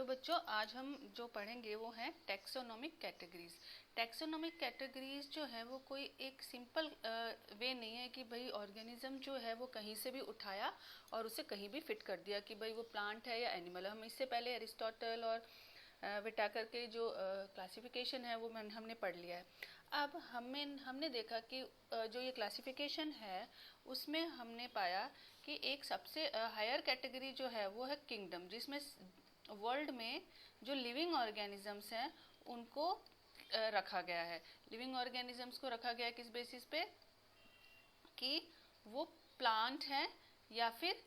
Hello बच्चों, आज हम जो पढ़ेंगे वो है टैक्सोनॉमिक कैटेगरीज। टैक्सोनॉमिक कैटेगरीज जो है वो कोई एक सिंपल वे नहीं है कि भाई ऑर्गेनिज्म जो है वो कहीं से भी उठाया और उसे कहीं भी फिट कर दिया कि भाई वो प्लांट है या एनिमल है। हम इससे पहले एरिस्टोटल और विटाकर के जो क्लासिफिकेशन है वो हमने पढ़ लिया है। अब हमने देखा कि जो ये क्लासिफिकेशन है उसमें हमने पाया कि एक सबसे हायर कैटेगरी जो है वो है किंगडम, जिसमें वर्ल्ड में जो लिविंग ऑर्गेनिजम्स हैं उनको रखा गया है। लिविंग ऑर्गेनिजम्स को रखा गया है किस बेसिस पे कि वो प्लांट है या फिर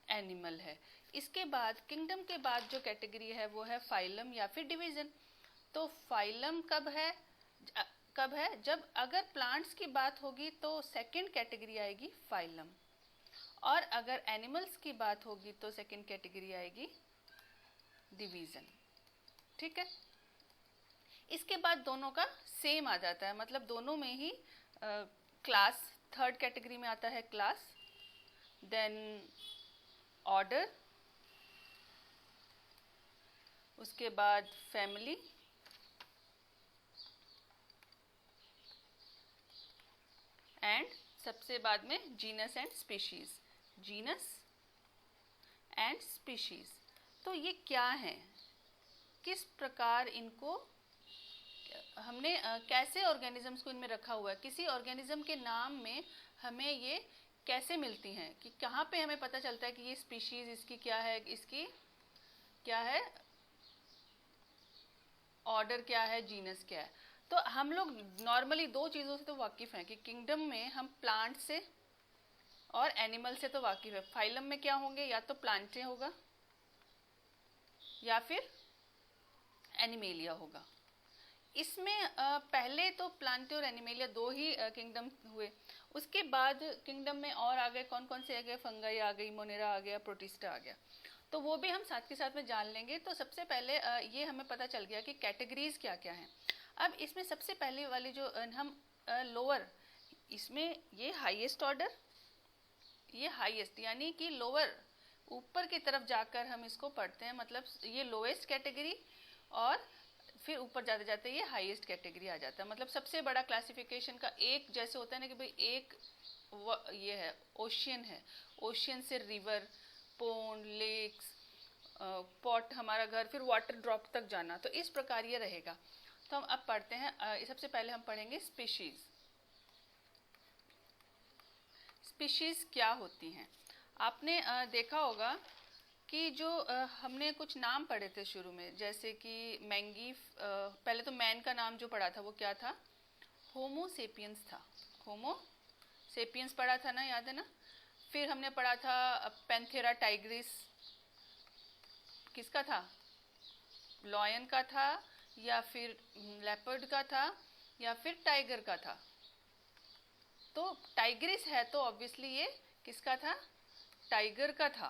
एनिमल है। इसके बाद किंगडम के बाद जो कैटेगरी है वो है फाइलम या फिर डिवीजन। तो फाइलम कब है जब अगर प्लांट्स की बात होगी तो सेकंड कैटेगरी आएगी फाइलम, और अगर एनिमल्स की बात होगी तो सेकंड कैटेगरी आएगी डिवीजन। ठीक है, इसके बाद दोनों का सेम आ जाता है, मतलब दोनों में ही क्लास थर्ड कैटेगरी में आता है क्लास, देन ऑर्डर, उसके बाद फैमिली, एंड सबसे बाद में genus and species. Genus and species तो ये क्या है, किस प्रकार इनको हमने कैसे ऑर्गेनिजम्स को इनमें रखा हुआ है, किसी ऑर्गेनिज्म के नाम में हमें ये कैसे मिलती हैं, कि कहाँ पे हमें पता चलता है कि ये स्पीशीज इसकी क्या है, इसकी क्या है, ऑर्डर क्या है, जीनस क्या है। तो हम लोग नॉर्मली दो चीज़ों से तो वाकिफ़ हैं कि किंगडम में हम प्लांट से और एनिमल से तो वाकिफ़ है। फाइलम में क्या होंगे, या तो प्लांटे होगा या फिर एनिमेलिया होगा। इसमें पहले तो प्लांटे और एनिमेलिया दो ही किंगडम हुए। उसके बाद किंगडम में और आ गए, कौन कौन से आ गए, फंगाई आ गई, मोनेरा आ गया, प्रोटिस्टा आ गया। तो वो भी हम साथ के साथ में जान लेंगे। तो सबसे पहले ये हमें पता चल गया कि कैटेगरीज क्या क्या हैं। अब इसमें सबसे पहले वाली जो हम लोअर, इसमें ये हाईएस्ट ऑर्डर, ये हाईएस्ट यानी कि लोअर ऊपर की तरफ जाकर हम इसको पढ़ते हैं, मतलब ये लोएस्ट कैटेगरी और फिर ऊपर जाते जाते ये हाईएस्ट कैटेगरी आ जाता है। मतलब सबसे बड़ा क्लासिफिकेशन का एक जैसे होता है ना कि भाई एक ये है ओशियन है, ओशियन से रिवर, पोंड, लेक्स, पॉट हमारा घर, फिर वाटर ड्रॉप तक जाना, तो इस प्रकार ये रहेगा। तो हम अब पढ़ते हैं, सबसे पहले हम पढ़ेंगे स्पीशीज। स्पीशीज क्या होती हैं। आपने देखा होगा कि जो हमने कुछ नाम पढ़े थे शुरू में, जैसे कि मैंगी, पहले तो मैन का नाम जो पढ़ा था वो क्या था, होमो सेपियंस था। होमो सेपियंस पढ़ा था ना, याद है ना। फिर हमने पढ़ा था पैंथेरा टाइग्रिस, किसका था, लॉयन का था या फिर लेपर्ड का था या फिर टाइगर का था। तो टाइग्रिस है तो ऑब्वियसली ये किसका था, टाइगर का था।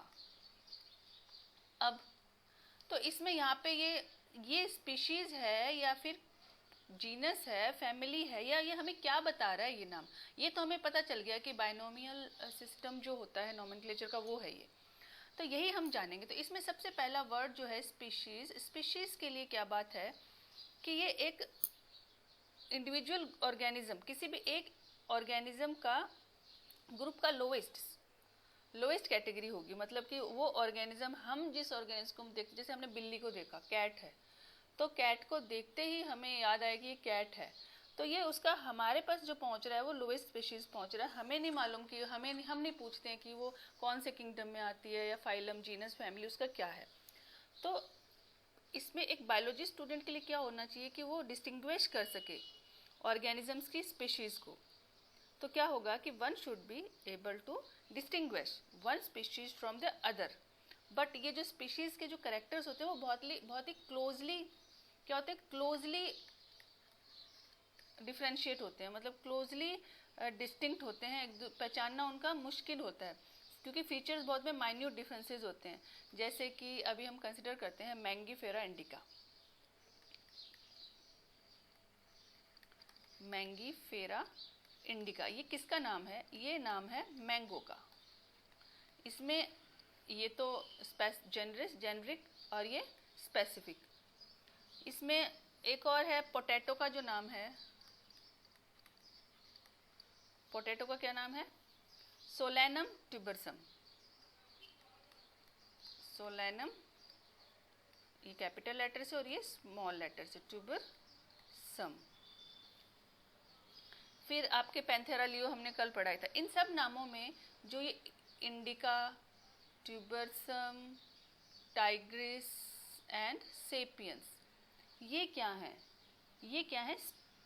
अब तो इसमें यहाँ पे ये स्पीशीज है या फिर जीनस है, फैमिली है, या ये हमें क्या बता रहा है ये नाम। ये तो हमें पता चल गया कि बाइनोमियल सिस्टम जो होता है नोमेनक्लेचर का वो है ये, तो यही हम जानेंगे। तो इसमें सबसे पहला वर्ड जो है स्पीशीज। स्पीशीज के लिए क्या बात है कि ये एक इंडिविजुअल ऑर्गेनिज्म, किसी भी एक ऑर्गेनिज्म का ग्रुप का लोएस्ट कैटेगरी होगी। मतलब कि वो ऑर्गेनिज्म, हम जिस ऑर्गेनिज्म को देखते, जैसे हमने बिल्ली को देखा, कैट है, तो कैट को देखते ही हमें याद आएगी ये कैट है, तो ये उसका हमारे पास जो पहुंच रहा है वो लोएस्ट स्पीशीज पहुंच रहा है। हमें नहीं मालूम कि हम नहीं पूछते हैं कि वो कौन से किंगडम में आती है या फाइलम, जीनस, फैमिली उसका क्या है। तो इसमें एक बायोलॉजी स्टूडेंट के लिए क्या होना चाहिए कि वो डिस्टिंग्विश कर सके ऑर्गेनिजम्स की स्पीशीज को। तो क्या होगा कि one should be able to distinguish one species from the other. But ये जो स्पीशीज के जो करेक्टर्स होते हैं वो बहुत ही क्लोजली क्या होते हैं, क्लोजली डिफ्रेंशिएट होते हैं, मतलब क्लोजली डिस्टिंक्ट होते हैं, पहचानना उनका मुश्किल होता है क्योंकि फीचर्स बहुत में माइन्यूट डिफरेंसेस होते हैं। जैसे कि अभी हम कंसिडर करते हैं मैंगीफेरा इंडिका। मैंगीफेरा इंडिका ये किसका नाम है, ये नाम है मैंगो का। इसमें ये तो जेनरिक और ये स्पेसिफिक। इसमें एक और है पोटैटो का जो नाम है, पोटैटो का क्या नाम है? सोलैनम ट्यूबरसम। सोलैनम, ये कैपिटल लेटर से और ये स्मॉल लेटर से, ट्यूबरसम। फिर आपके पैंथेरा लियो हमने कल पढ़ाया था। इन सब नामों में जो ये इंडिका, ट्यूबरसम, टाइग्रिस एंड सेपियंस, ये क्या है? ये क्या है?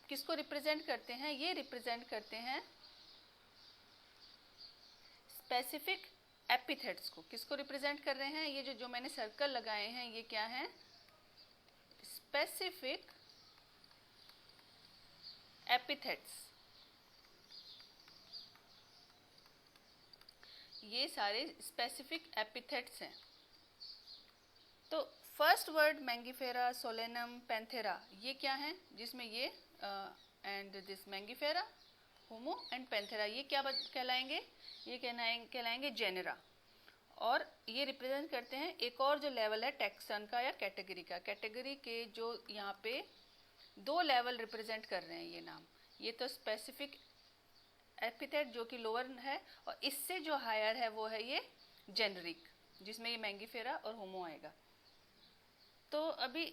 किसको रिप्रेजेंट करते हैं? ये रिप्रेजेंट करते हैं स्पेसिफिक एपिथेट्स को। किसको रिप्रेजेंट कर रहे हैं? ये जो मैंने सर्कल लगाए हैं ये क्या है? Specific epithets. ये सारे स्पेसिफिक एपिथेट्स हैं। तो first word Mangifera, Solanum, Panthera, ये क्या है? जिसमें ये and this Mangifera, homo and Panthera, ये क्या कहलाएंगे? ये कहलाएंगे जेनेरा। और ये रिप्रेजेंट करते हैं एक और जो लेवल है टैक्सन का या कैटेगरी का। कैटेगरी के जो यहाँ पे 2 लेवल रिप्रेजेंट कर रहे हैं ये नाम। ये तो स्पेसिफिक एपिथेट जो कि लोअर है, और इससे जो हायर है वो है ये जेनरिक, जिसमें ये मैंगीफेरा और होमो आएगा। तो अभी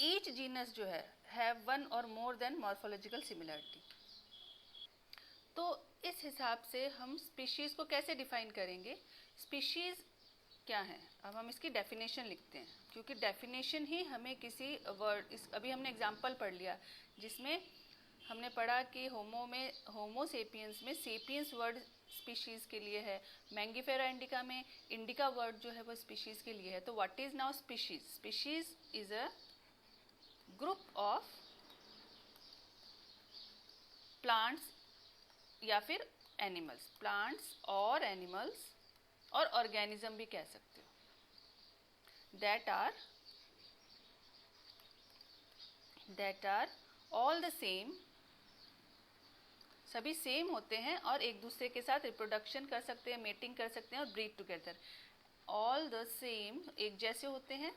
ईच जीनस जो है हैव 1 और मोर देन मॉर्फोलॉजिकल सिमिलरिटी। तो इस हिसाब से हम स्पीशीज को कैसे डिफाइन करेंगे? स्पीशीज क्या है? अब हम इसकी डेफिनेशन लिखते हैं, क्योंकि डेफिनेशन ही हमें किसी वर्ड, अभी हमने एग्जांपल पढ़ लिया जिसमें हमने पढ़ा कि होमो सेपियंस में सेपियंस वर्ड स्पीशीज के लिए है, मैंगीफेरा इंडिका में इंडिका वर्ड जो है वो स्पीशीज के लिए है। तो what is now species? Species is a group of plants या फिर एनिमल्स, प्लांट्स और एनिमल्स और ऑर्गेनिज्म भी कह सकते हो, that are all the same, सभी सेम होते हैं और एक दूसरे के साथ रिप्रोडक्शन कर सकते हैं, मेटिंग कर सकते हैं और breed together. All the same, एक जैसे होते हैं,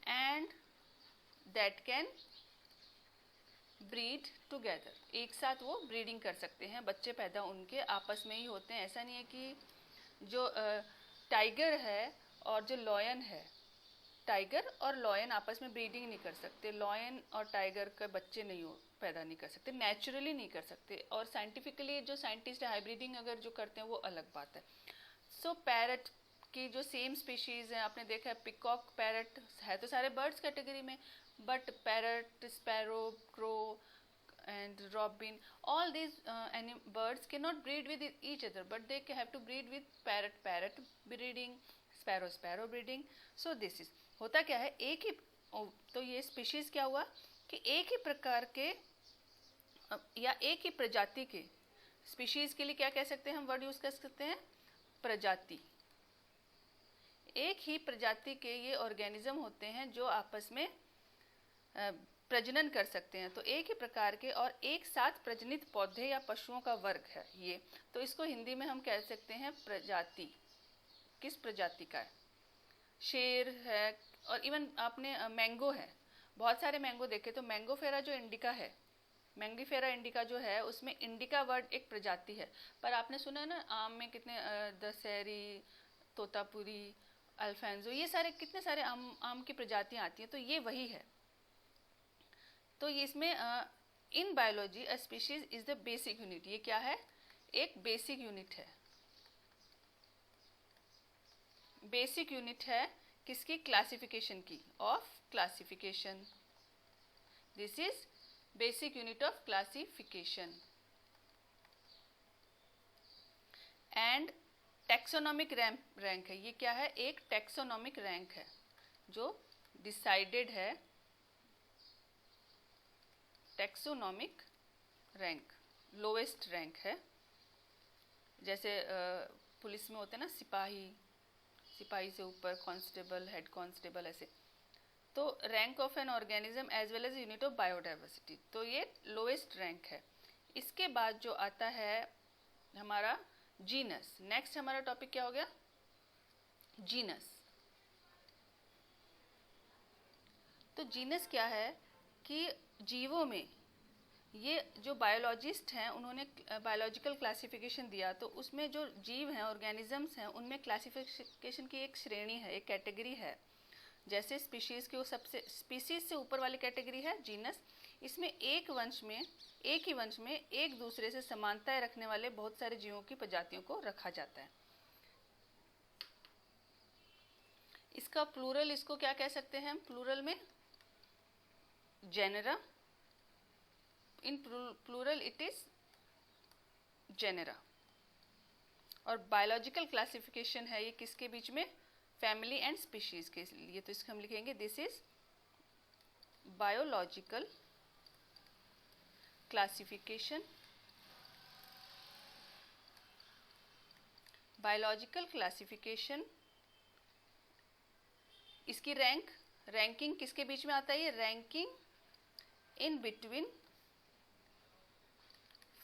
and that can breed together, एक साथ वो ब्रीडिंग कर सकते हैं, बच्चे पैदा उनके आपस में ही होते हैं। ऐसा नहीं है कि जो टाइगर है और जो लॉयन है, टाइगर और लॉयन आपस में ब्रीडिंग नहीं कर सकते, लॉयन और टाइगर के बच्चे पैदा नहीं कर सकते, नेचुरली नहीं कर सकते। और साइंटिफिकली जो साइंटिस्ट है हाइब्रिडिंग अगर जो करते हैं वो अलग बात है। सो पैरट की जो सेम स्पीशीज है, आपने देखा है पिकॉक, पैरट है तो सारे बर्ड्स कैटेगरी में, but parrot, sparrow, crow and robin, all these birds cannot breed with each other, but they have to breed with parrot breeding, sparrow breeding. So this is, होता क्या है, एक ही, तो ये स्पीशीज क्या हुआ कि एक ही प्रकार के या एक ही प्रजाति के, स्पीशीज के लिए क्या कह सकते हैं हम वर्ड यूज कर सकते हैं? प्रजाति। एक ही प्रजाति के ये ऑर्गेनिज्म होते हैं जो आपस में प्रजनन कर सकते हैं। तो एक ही प्रकार के और एक साथ प्रजनित पौधे या पशुओं का वर्ग है ये। तो इसको हिंदी में हम कह सकते हैं प्रजाति। किस प्रजाति का है? शेर है, और इवन आपने मैंगो है, बहुत सारे मैंगो देखे तो मैंगोफेरा जो इंडिका है, मैंगीफेरा इंडिका जो है उसमें इंडिका वर्ड एक प्रजाति है। पर आपने सुना ना आम में कितने दशहरी, तोतापुरी, अल्फेंजो, ये सारे कितने सारे आम की प्रजातियां आती हैं, तो ये वही है। तो इसमें in biology a species is the basic unit. ये क्या है? एक बेसिक यूनिट है। बेसिक यूनिट है किसकी? क्लासिफिकेशन की, of classification. This is basic unit of classification. And taxonomic rank है। ये क्या है? एक टैक्सोनॉमिक रैंक है जो डिसाइडेड है। टैक्सोनॉमिक रैंक लोएस्ट रैंक है। जैसे पुलिस में होते हैं ना सिपाही, सिपाही से ऊपर कांस्टेबल, हेड कांस्टेबल, ऐसे। तो rank of an organism as well as unit of biodiversity, तो ये लोएस्ट रैंक है। इसके बाद जो आता है हमारा जीनस। नेक्स्ट हमारा टॉपिक क्या हो गया? जीनस। तो जीनस क्या है कि जीवों में, ये जो बायोलॉजिस्ट हैं उन्होंने बायोलॉजिकल क्लासिफिकेशन दिया, तो उसमें जो जीव हैं, ऑर्गेनिजम्स हैं, उनमें क्लासिफिकेशन की एक श्रेणी है, एक कैटेगरी है। जैसे स्पीशीज़ की वो सबसे स्पीशीज़ से ऊपर वाली कैटेगरी है जीनस। इसमें एक ही वंश में एक दूसरे से समानताएं रखने वाले बहुत सारे जीवों की प्रजातियों को रखा जाता है। इसका प्लूरल, इसको क्या कह सकते हैं हम प्लूरल में? Genera. In plural it is genera. और बायोलॉजिकल क्लासिफिकेशन है ये किसके बीच में? फैमिली एंड स्पीशीज के लिए। तो इसको हम लिखेंगे this is biological classification. Biological classification, इसकी रैंकिंग किसके बीच में आता है? ये ranking in between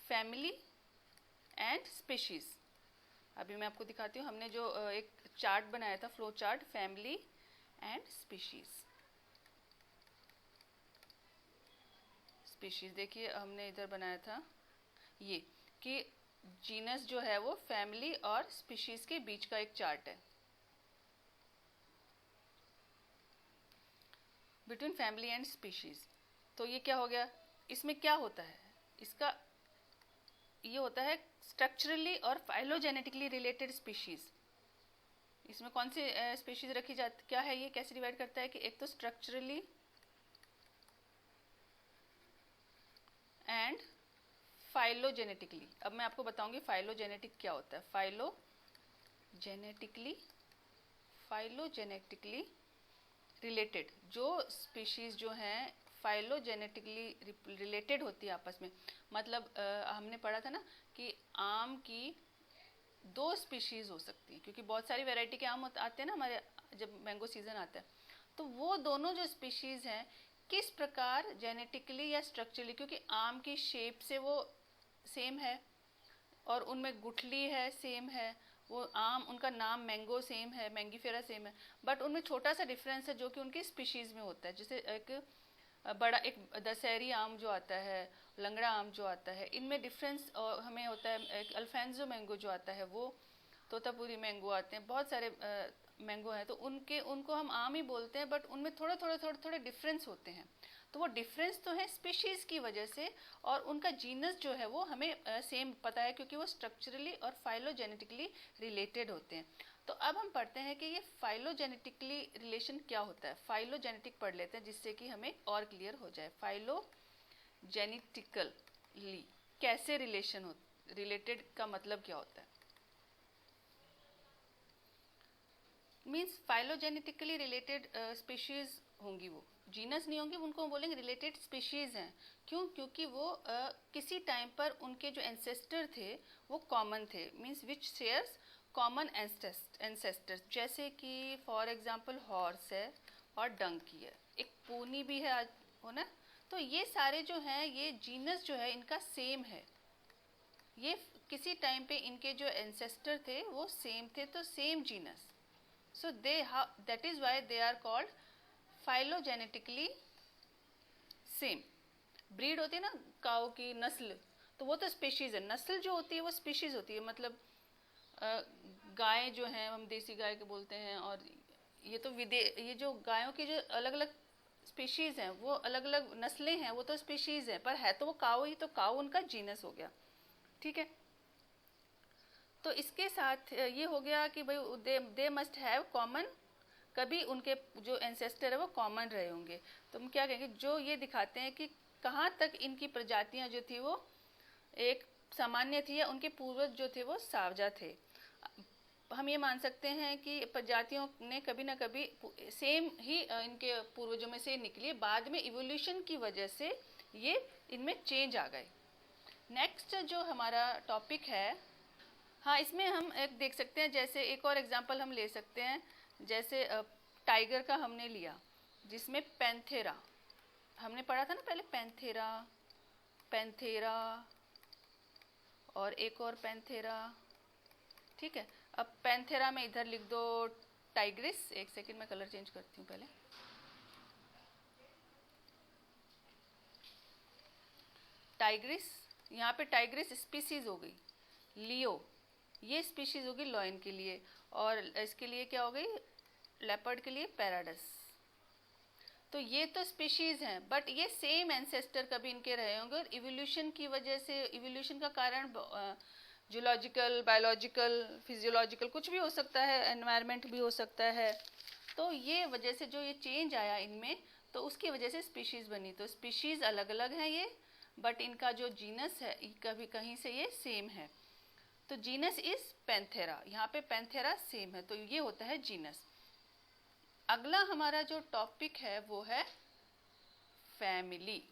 family and species. अभी मैं आपको दिखाती हूँ, हमने जो एक चार्ट बनाया था, flow chart, family and species. देखिए हमने इधर बनाया था ये कि जीनस जो है वो फैमिली और स्पीशीज के बीच का एक चार्ट है, बिटवीन फैमिली एंड स्पीशीज। तो ये क्या हो गया? इसमें क्या होता है? इसका ये होता है स्ट्रक्चरली और फाइलोजेनेटिकली रिलेटेड स्पीशीज। इसमें कौन सी स्पीशीज रखी जाती, क्या है ये, कैसे डिवाइड करता है कि एक तो स्ट्रक्चरली एंड फाइलोजेनेटिकली। अब मैं आपको बताऊंगी फाइलोजेनेटिक क्या होता है। फाइलोजेनेटिकली रिलेटेड जो स्पीशीज जो हैं फाइलोजेनेटिकली रिलेटेड होती है आपस में। मतलब हमने पढ़ा था ना कि आम की 2 स्पीशीज हो सकती है, क्योंकि बहुत सारी वैरायटी के आम आते हैं ना हमारे, जब मैंगो सीजन आता है। तो वो दोनों जो स्पीशीज हैं किस प्रकार जेनेटिकली या स्ट्रक्चरली, क्योंकि आम की शेप से वो सेम है और उनमें गुठली है, सेम है, वो आम, उनका नाम मैंगो सेम है, मैंगीफेरा सेम है, बट उनमें छोटा सा डिफरेंस है जो कि उनकी स्पीशीज में होता है। जैसे एक बड़ा, एक दशहरी आम जो आता है, लंगड़ा आम जो आता है, इनमें डिफरेंस हमें होता है। एक अल्फेंजो मैंगो जो आता है, वो तोतापुरी मैंगो आते हैं, बहुत सारे मैंगो हैं, तो उनको हम आम ही बोलते हैं, बट उनमें थोड़े डिफरेंस होते हैं। तो वो डिफरेंस तो है स्पीशीज की वजह से, और उनका जीनस जो है वो हमें सेम पता है क्योंकि वो स्ट्रक्चरली और फाइलोजेनेटिकली रिलेटेड होते हैं। तो अब हम पढ़ते हैं कि ये फाइलोजेनेटिकली रिलेशन क्या होता है। फाइलोजेनेटिक पढ़ लेते हैं जिससे कि हमें और क्लियर हो जाए। फाइलोजेनेटिकली कैसे रिलेटेड का मतलब क्या होता है? मीन्स फाइलोजेनेटिकली रिलेटेड स्पीशीज होंगी, वो जीनस नहीं होंगी, उनको हम बोलेंगे रिलेटेड स्पीशीज हैं। क्यों? क्योंकि वो किसी टाइम पर उनके जो एंसेस्टर थे वो कॉमन थे, means which shares common ancestors. जैसे कि फॉर एग्जांपल हॉर्स है और डंकी है, एक पोनी भी है आज हो ना। तो ये सारे जो हैं, ये जीनस जो है इनका सेम है। ये किसी टाइम पे इनके जो एंसेस्टर थे वो सेम थे, तो same genus. So that is why they are called phylogenetically same. Breed होती है ना काऊ की नस्ल, तो वो तो स्पीशीज है। नस्ल जो होती है वो स्पीशीज होती है। मतलब गाय जो है हम देसी गाय के बोलते हैं, और ये तो ये जो गायों की जो अलग अलग स्पीशीज हैं, वो अलग अलग नस्लें हैं, वो तो स्पीशीज है, पर है तो वो काऊ ही, तो काऊ उनका जीनस हो गया। ठीक है, तो इसके साथ ये हो गया कि भाई दे मस्ट हैव कॉमन, कभी उनके जो एंसेस्टर है वो कॉमन रहे होंगे। तो हम क्या कहेंगे, जो ये दिखाते हैं कि कहाँ तक इनकी प्रजातियां जो थी वो एक सामान्य थी, या उनके पूर्वज जो थे वो सावजा थे। हम ये मान सकते हैं कि प्रजातियों ने कभी ना कभी सेम ही इनके पूर्वजों में से निकली, बाद में इवोल्यूशन की वजह से ये इनमें चेंज आ गए। नेक्स्ट जो हमारा टॉपिक है, हाँ, इसमें हम एक देख सकते हैं, जैसे एक और एग्जांपल हम ले सकते हैं, जैसे टाइगर का हमने लिया, जिसमें पैंथेरा हमने पढ़ा था ना पहले, पैंथेरा और एक और पैंथेरा। ठीक है, अब पैंथेरा में इधर लिख दो टाइग्रिस। एक सेकंड में कलर चेंज करती हूँ पहले। टाइग्रिस, यहाँ पे टाइग्रिस स्पीसीज हो गई, लियो ये स्पीशीज होगी लॉयन के लिए, और इसके लिए क्या हो गई, लेपर्ड के लिए पैराडस। तो ये तो स्पीशीज हैं, बट ये सेम एंसेस्टर कभी इनके रहे होंगे, और इवोल्यूशन की वजह से, इवोल्यूशन का कारण जूलॉजिकल, बायोलॉजिकल, फिजियोलॉजिकल कुछ भी हो सकता है, एनवायरनमेंट भी हो सकता है। तो ये वजह से जो ये चेंज आया इनमें, तो उसकी वजह से स्पीशीज बनी। तो स्पीशीज अलग अलग हैं ये, बट इनका जो जीनस है कभी कहीं से ये सेम है। तो जीनस इज पैंथेरा, यहाँ पे पैंथेरा सेम है, तो ये होता है जीनस। अगला हमारा जो टॉपिक है वो है फैमिली।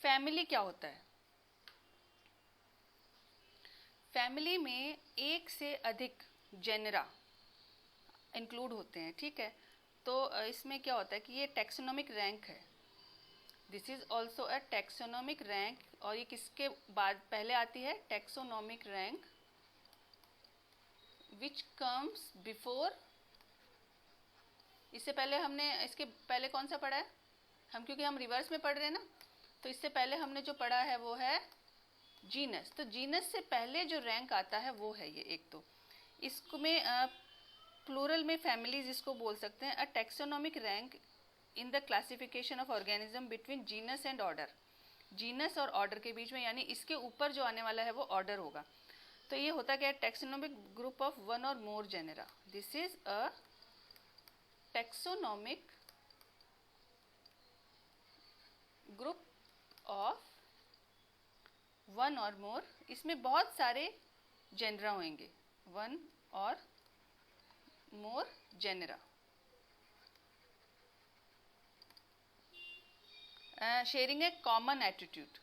फैमिली क्या होता है? फैमिली में एक से अधिक जेनरा इंक्लूड होते हैं, ठीक है। तो इसमें क्या होता है कि ये टैक्सोनॉमिक रैंक है, this is also a taxonomic rank. और ये किसके बाद पहले आती है? Taxonomic rank which comes before. इससे पहले हमने, इसके पहले कौन सा पढ़ा है हम, क्योंकि हम रिवर्स में पढ़ रहे हैं ना, तो इससे पहले हमने जो पढ़ा है वो है जीनस। तो जीनस से पहले जो रैंक आता है वो है ये एक। तो इसमें प्लूरल में फैमिलीज इसको बोल सकते हैं, a taxonomic rank in the classification of organism between genus and order. Genus और ऑर्डर के बीच में, यानी इसके ऊपर जो आने वाला है वो ऑर्डर होगा। तो ये होता क्या है? Taxonomic group of one or more genera. This is a taxonomic group of one or more, इसमें बहुत सारे जेनरा होंगे, one or more genera. Sharing a common attitude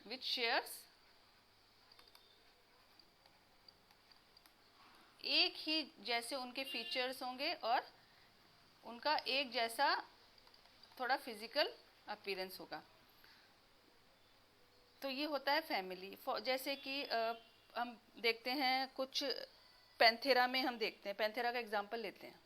which shares, एक ही जैसे उनके फीचर्स होंगे और उनका एक जैसा थोड़ा फिजिकल अपीयरेंस होगा। तो ये होता है फैमिली। जैसे कि हम देखते हैं कुछ पैंथेरा में, हम देखते हैं पैंथेरा का एग्जांपल लेते हैं।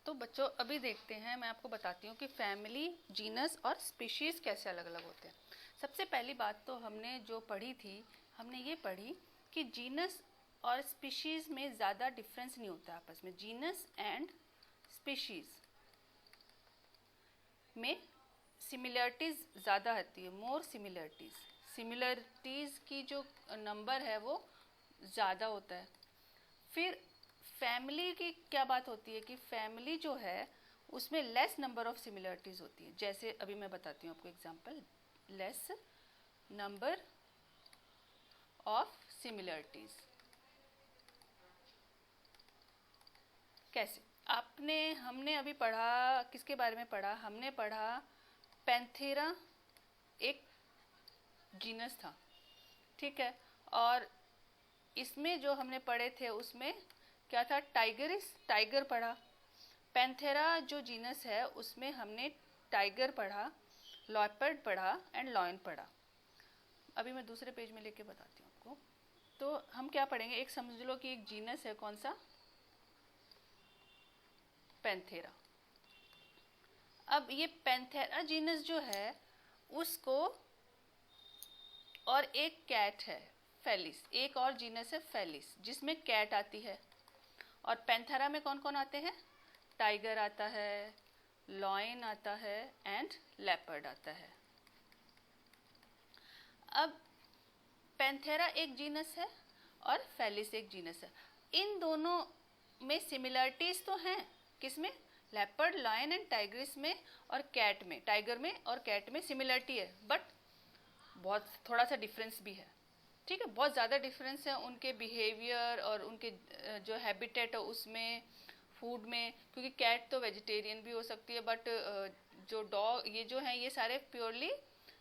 तो बच्चों अभी देखते हैं, मैं आपको बताती हूँ कि फैमिली, जीनस और स्पीशीज कैसे अलग अलग होते हैं। सबसे पहली बात तो हमने जो पढ़ी थी, हमने ये पढ़ी कि जीनस और स्पीशीज में ज़्यादा डिफरेंस नहीं होता आपस में। जीनस एंड स्पीशीज में सिमिलरिटीज़ ज़्यादा आती है, मोर सिमिलरिटीज़। सिमिलरिटीज़ की जो नंबर है वो ज़्यादा होता है। फिर फैमिली की क्या बात होती है कि फैमिली जो है उसमें लेस नंबर ऑफ सिमिलरिटीज़ होती है। जैसे अभी मैं बताती हूँ आपको example, less number of similarities. कैसे? हमने अभी पढ़ा, किसके बारे में पढ़ा? हमने पढ़ा पैंथेरा एक जीनस था, ठीक है। और इसमें जो हमने पढ़े थे उसमें क्या था? टाइगरिस, टाइगर पढ़ा। पैंथेरा जो जीनस है उसमें हमने टाइगर पढ़ा, लेपर्ड पढ़ा एंड लॉयन पढ़ा। अभी मैं दूसरे पेज में लेके बताती हूँ आपको। तो हम क्या पढ़ेंगे, एक समझ लो कि एक जीनस है, कौन सा? पैंथेरा। अब ये पैंथेरा जीनस जो है उसको, और एक कैट है फेलिस, एक और जीनस है फेलिस जिसमें कैट आती है। और पैंथेरा में कौन कौन आते हैं? टाइगर आता है, लॉयन आता है एंड लेपर्ड आता है। अब पैंथेरा एक जीनस है और फेलिस एक जीनस है। इन दोनों में सिमिलरिटीज तो हैं, किसमें? लेपर्ड, लायन एंड टाइग्रिस में और कैट में, टाइगर में और कैट में सिमिलरिटी है, बट बहुत थोड़ा सा डिफरेंस भी है, ठीक है। बहुत ज़्यादा डिफरेंस है उनके बिहेवियर और उनके जो हैबिटेट है उसमें, फूड में। क्योंकि कैट तो वेजिटेरियन भी हो सकती है, बट जो डॉग, ये जो हैं ये सारे प्योरली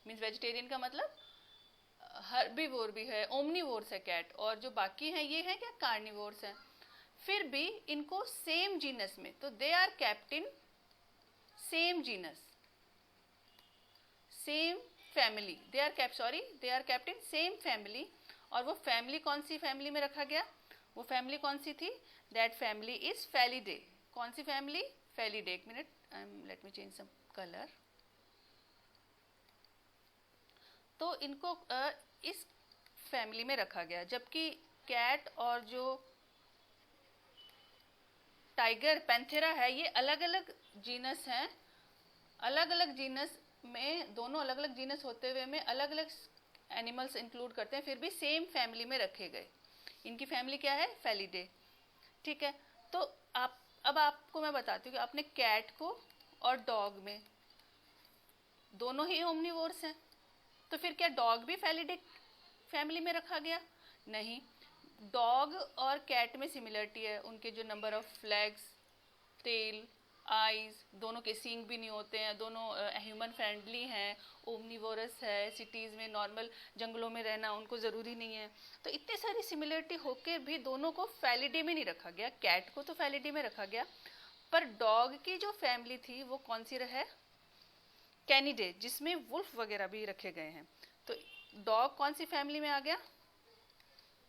मीन्स वेजिटेरियन का मतलब हर्बीवोर भी है, ओमनीवोर्स है कैट, और जो बाकी हैं ये हैं क्या? कार्निवोर्स हैं। फिर भी इनको सेम जीनस में, तो they are kept in same genus, same family, they are kept in same family. और वो फैमिली कौन सी फैमिली में रखा गया? वो फैमिली कौन सी थी? That family is Felidae. कौन सी फैमिली? फेलिडे। एक minute, let me change some colour. तो इनको इस फैमिली में रखा गया, जबकि कैट और जो टाइगर पैंथेरा है ये अलग अलग जीनस हैं। अलग अलग जीनस में, दोनों अलग अलग जीनस होते हुए में अलग अलग एनिमल्स इंक्लूड करते हैं, फिर भी सेम फैमिली में रखे गए। इनकी फैमिली क्या है? फेलिडे। ठीक है, तो अब आपको मैं बताती हूँ कि आपने कैट को और डॉग में दोनों ही ओमनिवोर्स हैं, तो फिर क्या डॉग भी फेलिडे फैमिली में रखा गया? नहीं, डॉग और कैट में सिमिलरिटी है, उनके जो number of legs, tail, eyes, दोनों के सींग भी नहीं होते हैं, दोनों ह्यूमन फ्रेंडली हैं, ओमनिवोरस है, सिटीज़ में नॉर्मल जंगलों में रहना उनको ज़रूरी नहीं है। तो इतनी सारी सिमिलरिटी होके भी दोनों को फेलिडे में नहीं रखा गया। कैट को तो फेलिडे में रखा गया, पर डॉग की जो फैमिली थी वो कौन सी रहे? कैनिडे, जिसमें वुल्फ वगैरह भी रखे गए हैं। तो डॉग कौन सी फैमिली में आ गया?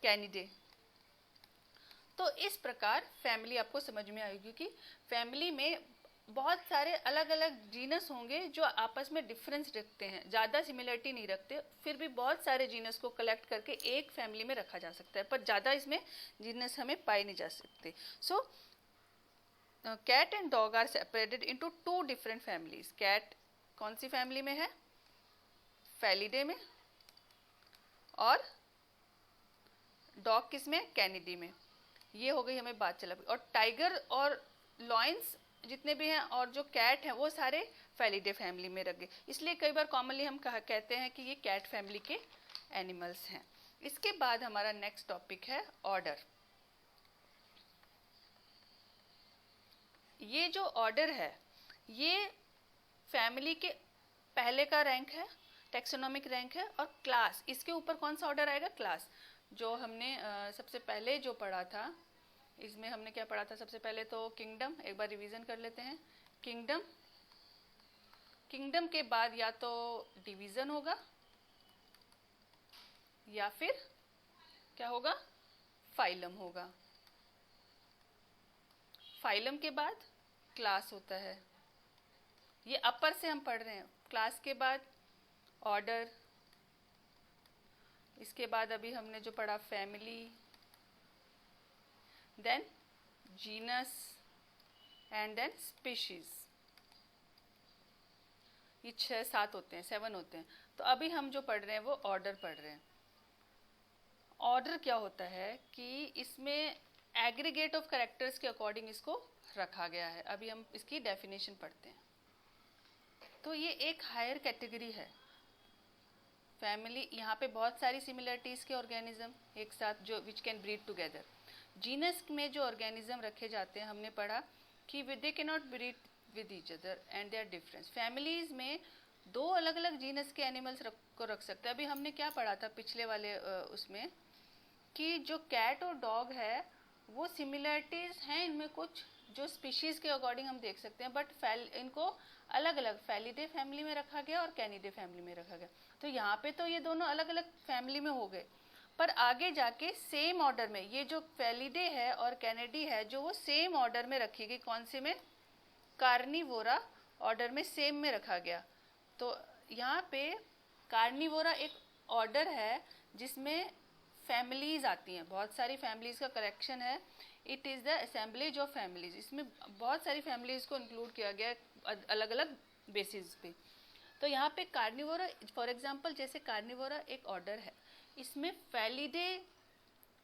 कैनिडे। तो इस प्रकार फैमिली आपको समझ में आएगी कि फैमिली में बहुत सारे अलग अलग जीनस होंगे जो आपस में डिफरेंस रखते हैं, ज़्यादा सिमिलरिटी नहीं रखते, फिर भी बहुत सारे जीनस को कलेक्ट करके एक फैमिली में रखा जा सकता है, पर ज़्यादा इसमें जीनस हमें पाए नहीं जा सकते। So cat and dog are separated into 2 different families. Cat कौन सी फैमिली में है? फेलिडे में। और डॉग किस में? कैनिडी में। ये हो गई हमें बात चला। और टाइगर और लॉयंस जितने भी हैं और जो कैट हैं वो सारे फेलिडे फैमिली में रख गए, इसलिए कई बार कॉमनली हम कहते हैं कि ये कैट फैमिली के एनिमल्स हैं। इसके बाद हमारा नेक्स्ट टॉपिक है ऑर्डर। ये जो ऑर्डर है ये फैमिली के पहले का रैंक है, टैक्सोनॉमिक रैंक है, और क्लास, इसके ऊपर कौन सा ऑर्डर आएगा? क्लास। जो हमने सबसे पहले जो पढ़ा था, इसमें हमने क्या पढ़ा था? सबसे पहले तो किंगडम, एक बार रिवीजन कर लेते हैं। किंगडम, किंगडम के बाद या तो डिवीजन होगा या फिर क्या होगा? फाइलम होगा। फाइलम के बाद क्लास होता है, ये अपर से हम पढ़ रहे हैं। क्लास के बाद ऑर्डर, इसके बाद अभी हमने जो पढ़ा family, then genus and then species. ये 6-7 होते हैं, 7 होते हैं। तो अभी हम जो पढ़ रहे हैं वो ऑर्डर पढ़ रहे हैं। ऑर्डर क्या होता है कि इसमें एग्रीगेट ऑफ कैरेक्टर्स के अकॉर्डिंग इसको रखा गया है। अभी हम इसकी डेफिनेशन पढ़ते हैं। तो ये एक हायर कैटेगरी है फैमिली। यहाँ पे बहुत सारी सिमिलरिटीज़ के ऑर्गेनिज्म एक साथ जो which can breed together. Genus में जो ऑर्गेनिज्म रखे जाते हैं, हमने पढ़ा कि they can not breed with each other and they are different. Families में 2 अलग अलग जीनस के एनिमल्स को रख सकते हैं। अभी हमने क्या पढ़ा था पिछले वाले उसमें कि जो कैट और डॉग है वो सिमिलरिटीज़ हैं इनमें कुछ जो स्पीशीज़ के अकॉर्डिंग हम देख सकते हैं, बट इनको अलग अलग फेलिडे फैमिली में रखा गया और कैनिडे फैमिली में रखा गया। तो यहाँ पे तो ये दोनों अलग अलग फैमिली में हो गए, पर आगे जाके सेम ऑर्डर में ये जो फेलिडे है और कैनिडी है जो वो सेम ऑर्डर में रखी गई। कौन से में? कार्निवोरा ऑर्डर में सेम में रखा गया। तो यहाँ पे कार्निवोरा एक ऑर्डर है जिसमें फैमिलीज आती हैं, बहुत सारी फैमिलीज का कलेक्शन है। It is the assemblage of families. इसमें बहुत सारी फैमिलीज को इंक्लूड किया गया है अलग अलग बेसिस पे। तो यहाँ पे कार्निवोरा, फॉर एग्जांपल जैसे कार्निवोरा एक ऑर्डर है, इसमें फेलिडे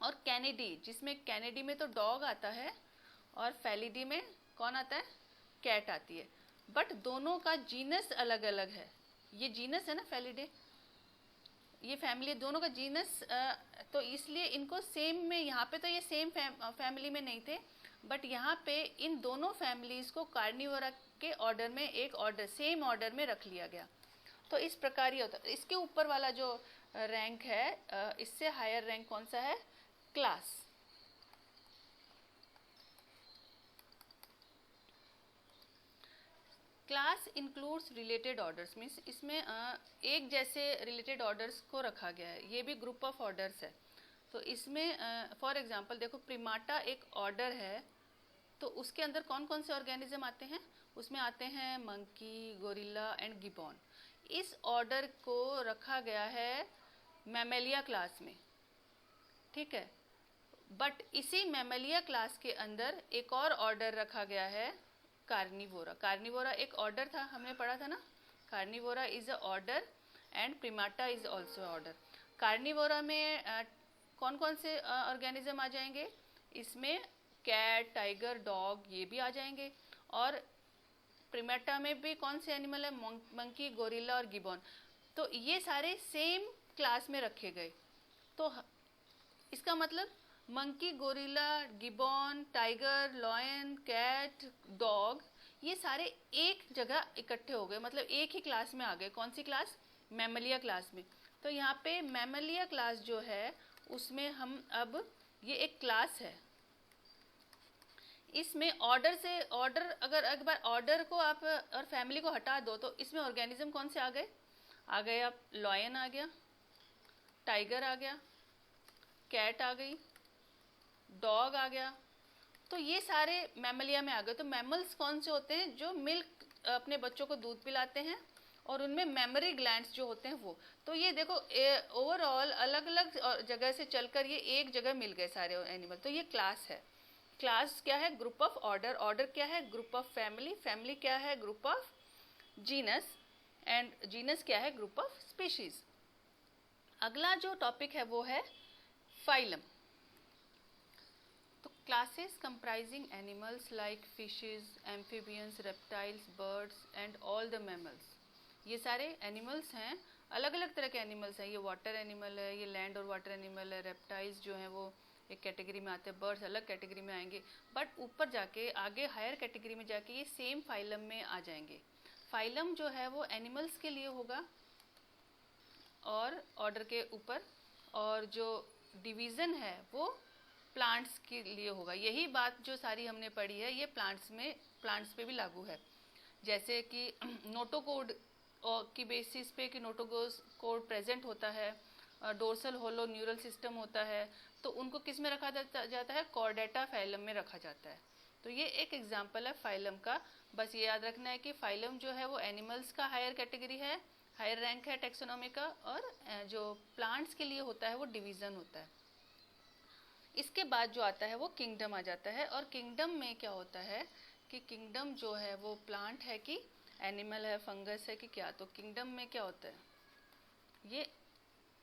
और कैनिडी, जिसमें कैनिडी में तो डॉग आता है और फेलिडी में कौन आता है? कैट आती है, बट दोनों का जीनस अलग अलग है। ये जीनस है ना फेलिडे, ये फैमिली, दोनों का जीनस, तो इसलिए इनको सेम में, यहाँ पे तो ये सेम फैमिली में नहीं थे, बट यहाँ पे इन दोनों फैमिलीज को कार्निवोरा के ऑर्डर में एक ऑर्डर सेम ऑर्डर में रख लिया गया। तो इस प्रकार ही होता है। इसके ऊपर वाला जो रैंक है, इससे हायर रैंक कौन सा है? Class. Class includes related orders, means इसमें एक जैसे रिलेटेड ऑर्डर्स को रखा गया है। ये भी ग्रुप ऑफ ऑर्डर्स है। तो इसमें फॉर एग्जांपल देखो, प्रिमाटा एक ऑर्डर है, तो उसके अंदर कौन कौन से ऑर्गेनिज्म आते हैं? उसमें आते हैं मंकी, गोरिल्ला एंड गिबॉन। इस ऑर्डर को रखा गया है मैमेलिया क्लास में, ठीक है। बट इसी मैमेलिया क्लास के अंदर एक और ऑर्डर रखा गया है कार्निवोरा। कार्निवोरा एक ऑर्डर था, हमने पढ़ा था ना। Carnivora is a order and Primata is also order. Carnivora में कौन कौन से ऑर्गेनिज्म आ जाएंगे? इसमें कैट, टाइगर, डॉग ये भी आ जाएंगे। और प्रिमाटा में भी कौन से एनिमल है? मंकी, गोरिल्ला और गिबॉन। तो ये सारे सेम क्लास में रखे गए। तो इसका मतलब monkey, gorilla, gibbon, tiger, lion, cat, dog ये सारे एक जगह इकट्ठे हो गए, मतलब एक ही क्लास में आ गए। कौन सी क्लास? मैमेलिया क्लास में। तो यहाँ पे मैमेलिया क्लास जो है उसमें हम अब ये एक क्लास है, इसमें ऑर्डर से ऑर्डर अगर एक बार ऑर्डर को आप और फैमिली को हटा दो तो इसमें ऑर्गेनिज्म कौन से आ गए? आप लॉयन आ गया, टाइगर आ गया, कैट आ गई, डॉग आ गया। तो ये सारे मैमलिया में आ गए। तो मैमल्स कौन से होते हैं? जो मिल्क अपने बच्चों को दूध पिलाते हैं और उनमें मेमोरी ग्लैंड्स जो होते हैं वो। तो ये देखो ओवरऑल अलग अलग जगह से चलकर ये एक जगह मिल गए सारे एनिमल। तो ये क्लास है। क्लास क्या है? Group of order. ऑर्डर क्या है? Group of family. फैमिली क्या है? Group of genus. And genus क्या है? Group of species. अगला जो टॉपिक है वो है फाइलम। तो classes comprising animals like fishes, amphibians, reptiles, birds and all the mammals. ये सारे एनिमल्स हैं, अलग अलग तरह के एनिमल्स हैं। ये वाटर एनिमल है, ये लैंड और वाटर एनिमल है। रेप्टाइल्स जो हैं वो एक कैटेगरी में आते हैं, बर्ड्स अलग कैटेगरी में आएंगे। बट ऊपर जाके आगे हायर कैटेगरी में जाके ये सेम फाइलम में आ जाएंगे। फाइलम जो है वो एनिमल्स के लिए होगा और ऑर्डर के ऊपर, और जो डिवीज़न है वो प्लांट्स के लिए होगा। यही बात जो सारी हमने पढ़ी है ये प्लांट्स पे भी लागू है। जैसे कि नोटोकोड की बेसिस पे कि नोटोकोड प्रेजेंट होता है, डोर्सल होलो न्यूरल सिस्टम होता है, तो उनको किस में रखा जाता है? कॉर्डेटा फाइलम में रखा जाता है। तो ये एक एग्जाम्पल है फाइलम का। बस ये याद रखना है कि फाइलम जो है वो एनिमल्स का हायर कैटेगरी है, हायर रैंक है टेक्सोनॉमी का, और जो प्लांट्स के लिए होता है वो डिवीज़न होता है। इसके बाद जो आता है वो किंगडम आ जाता है। और किंगडम में क्या होता है कि किंगडम जो है वो प्लांट है कि एनिमल है, फंगस है कि क्या? तो किंगडम में क्या होता है? ये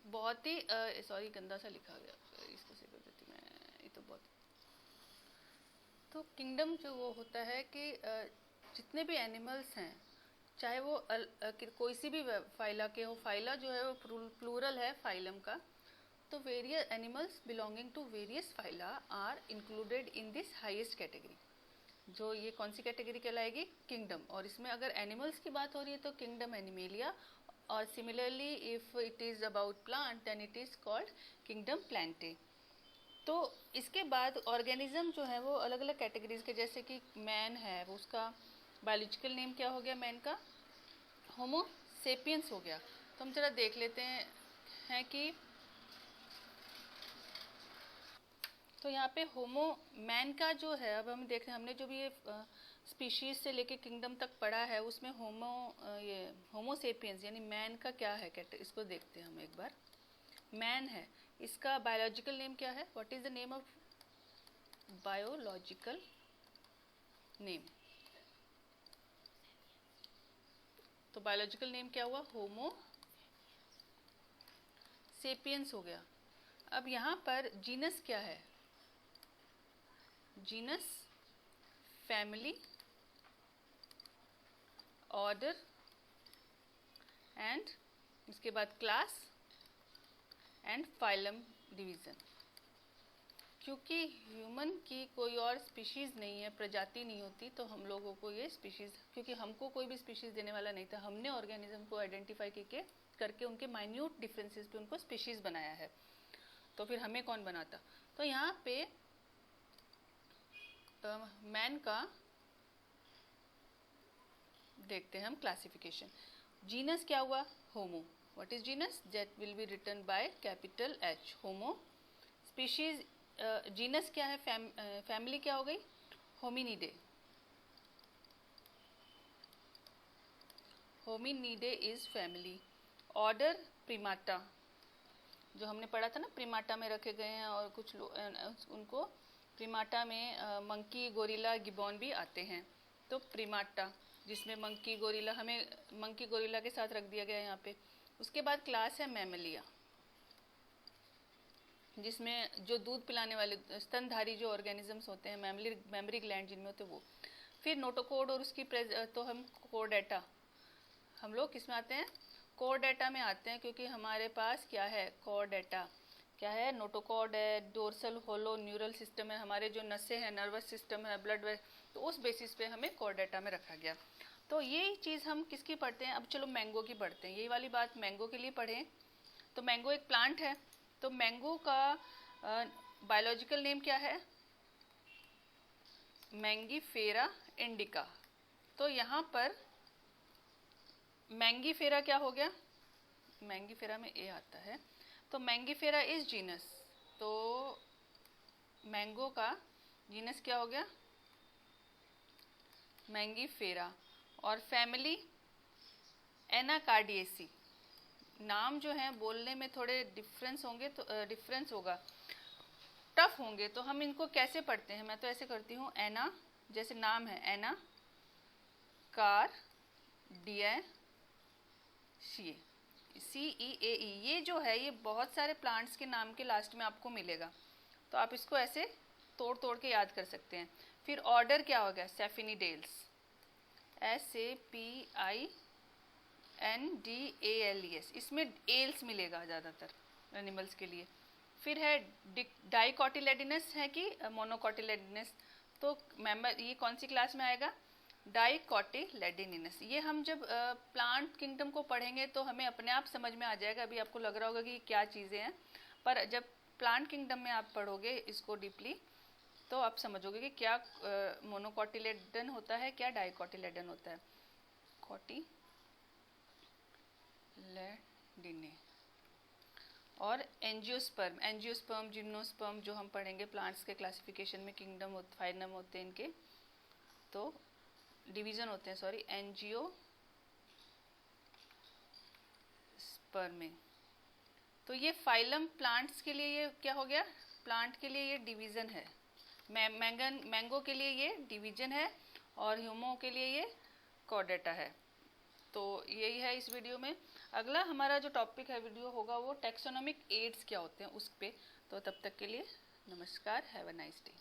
बहुत ही सॉरी गंदा सा लिखा गया, इसको से कर देती मैं, ये तो बहुत। तो किंगडम जो वो होता है कि जितने भी एनिमल्स हैं, चाहे वो कोई सी भी फाइला के हो, फाइला जो है वो प्लूरल है फाइलम का। तो various animals belonging to various phyla are included in this highest category. जो ये कौन सी कैटेगरी कहलाएगी? किंगडम। और इसमें अगर एनिमल्स की बात हो रही है तो किंगडम एनिमेलिया, और similarly if it is about plant then it is called kingdom Plantae. तो इसके बाद ऑर्गेनिज्म जो है वो अलग अलग कैटेगरीज के, जैसे कि मैन है वो उसका बायोलॉजिकल नेम क्या हो गया मैन का? होमो सेपियंस हो गया। तो हम जरा देख लेते हैं कि तो यहाँ पे होमो मैन का जो है, अब हम देख रहे हैं, हमने जो भी ये स्पीशीज से लेके किंगडम तक पढ़ा है उसमें होमो सेपियंस यानी मैन का क्या है? इसको देखते हैं हम एक बार। मैन है, इसका बायोलॉजिकल नेम क्या है? What is the name of biological name? तो बायोलॉजिकल नेम क्या हुआ? होमो सेपियंस हो गया। अब यहाँ पर जीनस क्या है? जीनस, फैमिली, ऑर्डर एंड इसके बाद क्लास एंड फाइलम डिवीज़न। क्योंकि ह्यूमन की कोई और स्पीशीज़ नहीं है, प्रजाति नहीं होती, तो हम लोगों को ये स्पीशीज़, क्योंकि हमको कोई भी स्पीशीज़ देने वाला नहीं था, हमने ऑर्गेनिज्म को आइडेंटिफाई करके उनके माइन्यूट डिफरेंसेस पे उनको स्पीशीज़ बनाया है। तो फिर हमें कौन बनाता? तो यहाँ पे मैन का देखते हैं हम क्लासिफिकेशन। जीनस क्या हुआ? Homo. What is genus? That will be written by capital H, Homo. Species genus क्या है? फैमिली क्या हो गई? Hominidae. Hominidae is family. Order Primata, जो हमने पढ़ा था ना, प्रिमाटा में रखे गए हैं, और कुछ उनको प्रिमाटा में मंकी, गोरिल्ला, गिबॉन भी आते हैं। तो प्रिमाटा जिसमें मंकी, गोरिल्ला, हमें मंकी गोरिल्ला के साथ रख दिया गया है यहाँ पे। उसके बाद क्लास है मैमलिया, जिसमें जो दूध पिलाने वाले स्तनधारी जो ऑर्गेनिजम्स होते हैं, मेमरी ग्लैंड जिनमें होते हैं वो। फिर नोटोकोड और उसकी तो हम कोर्डेटा, हम लोग किस में आते हैं? कोर्डेटा में आते हैं, क्योंकि हमारे पास क्या है? कोर्डेटा क्या है? नोटोकॉर्ड है, डोर्सल होलो न्यूरल सिस्टम है, हमारे जो नसें हैं, नर्वस सिस्टम है, ब्लड, तो उस बेसिस पे हमें कोर्डेटा में रखा गया। तो ये चीज़ हम किसकी पढ़ते हैं? अब चलो मैंगो की पढ़ते हैं। ये वाली बात मैंगो के लिए पढ़ें। तो मैंगो एक प्लांट है, तो मैंगो का बायोलॉजिकल नेम क्या है? Mangifera indica. तो यहाँ पर मैंगीफेरा क्या हो गया? मैंगीफेरा में ए आता है, तो मैंगीफेरा इज जीनस। तो मैंगो का जीनस क्या हो गया? मैंगीफेरा। और फैमिली एनाकार्डिएसी। नाम जो है बोलने में थोड़े डिफरेंस होंगे, तो डिफरेंस होगा, टफ होंगे, तो हम इनको कैसे पढ़ते हैं? मैं तो ऐसे करती हूँ, एना, जैसे नाम है एना कार डिया CEAE, ये जो है ये बहुत सारे प्लांट्स के नाम के लास्ट में आपको मिलेगा, तो आप इसको ऐसे तोड़ तोड़ के याद कर सकते हैं। फिर ऑर्डर क्या हो गया? सैफिनिडेल्स, SAPINDALES, इसमें एल्स मिलेगा ज़्यादातर एनिमल्स के लिए। फिर है डाइकोटिलेडोनस है कि मोनोकोटिलेडोनस, तो मेंबर ये कौन सी क्लास में आएगा? डाइकोटिलेडोनस। ये हम जब प्लांट किंगडम को पढ़ेंगे तो हमें अपने आप समझ में आ जाएगा। अभी आपको लग रहा होगा कि क्या चीज़ें हैं, पर जब प्लांट किंगडम में आप पढ़ोगे इसको डीपली, तो आप समझोगे कि क्या मोनोकोटिलेडन होता है, क्या डाइकोटिलेडन होता है। कोटिलेडने और एंजियोस्पर्म, एंजियोस्पर्म, जिम्नोस्पर्म जो हम पढ़ेंगे प्लांट्स के क्लासिफिकेशन में, किंगडम फाइनम होते हैं इनके, तो डिवीजन होते हैं, सॉरी, एंजियोस्पर्म में। तो ये फाइलम प्लांट्स के लिए ये क्या हो गया? प्लांट के लिए ये डिवीजन है। मैंगो के लिए ये डिवीजन है, और ह्यूमो के लिए ये कॉर्डेटा है। तो यही है इस वीडियो में। अगला हमारा जो टॉपिक है वीडियो होगा वो टैक्सोनॉमिक एड्स क्या होते हैं उस पे। तो तब तक के लिए नमस्कार, हैव अ नाइस डे।